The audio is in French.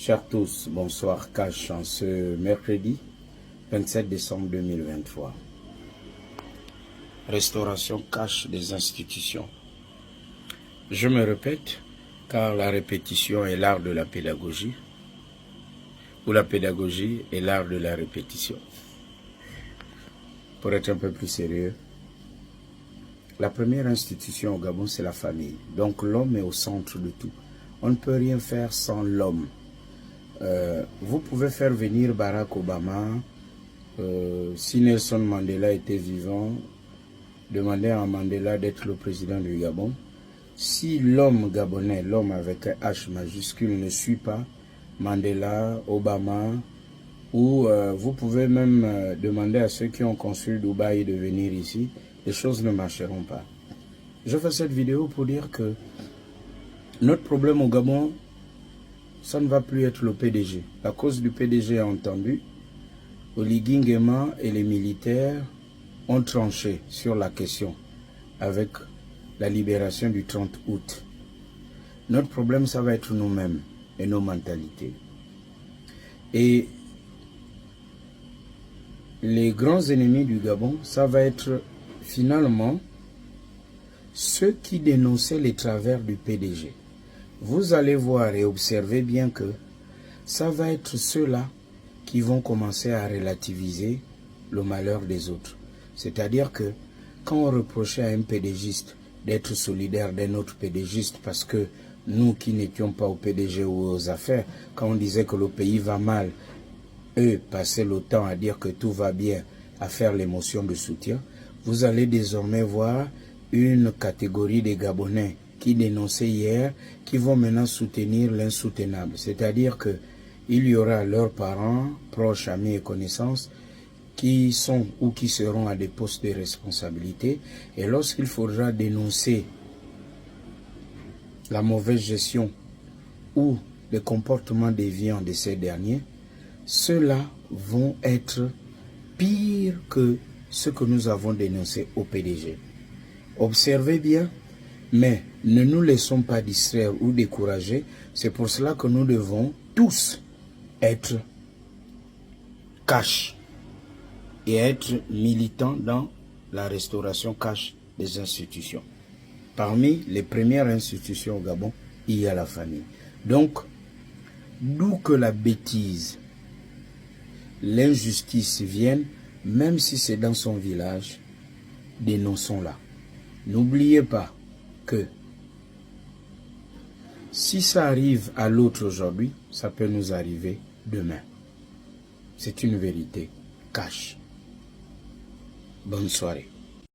Chers tous, bonsoir Cash en ce mercredi 27 décembre 2023. Restauration Cash des institutions. Je me répète, car la répétition est l'art de la pédagogie, ou la pédagogie est l'art de la répétition. Pour être un peu plus sérieux, la première institution au Gabon, c'est la famille. Donc l'homme est au centre de tout. On ne peut rien faire sans l'homme. Vous pouvez faire venir Barack Obama, si Nelson Mandela était vivant, demander à Mandela d'être le président du Gabon. Si l'homme gabonais, l'homme avec un H majuscule ne suit pas Mandela, Obama, ou vous pouvez même demander à ceux qui ont construit Dubaï de venir ici, les choses ne marcheront pas. Je fais cette vidéo pour dire que notre problème au Gabon, ça ne va plus être le PDG. La cause du PDG est entendue. Oligui Nguema et les militaires ont tranché sur la question avec la libération du 30 août. Notre problème, ça va être nous-mêmes et nos mentalités. Et les grands ennemis du Gabon, ça va être finalement ceux qui dénonçaient les travers du PDG. Vous allez voir et observer bien que ça va être ceux-là qui vont commencer à relativiser le malheur des autres. C'est-à-dire que quand on reprochait à un PDGiste d'être solidaire d'un autre PDGiste parce que nous qui n'étions pas au PDG ou aux affaires, quand on disait que le pays va mal, eux passaient le temps à dire que tout va bien, à faire l'émotion de soutien, vous allez désormais voir une catégorie des Gabonais qui dénonçaient hier, qui vont maintenant soutenir l'insoutenable. C'est-à-dire que il y aura leurs parents, proches, amis et connaissances qui sont ou qui seront à des postes de responsabilité. Et lorsqu'il faudra dénoncer la mauvaise gestion ou le comportement déviant de ces derniers, ceux-là vont être pires que ce que nous avons dénoncé au PDG. Observez bien, mais ne nous laissons pas distraire ou décourager. C'est pour cela que nous devons tous être cash et être militants dans la restauration cash des institutions. Parmi les premières institutions au Gabon, il y a la famille. Donc, d'où que la bêtise, l'injustice vienne, même si c'est dans son village, dénonçons-la. N'oubliez pas que si ça arrive à l'autre aujourd'hui, ça peut nous arriver demain. C'est une vérité cash. Bonne soirée.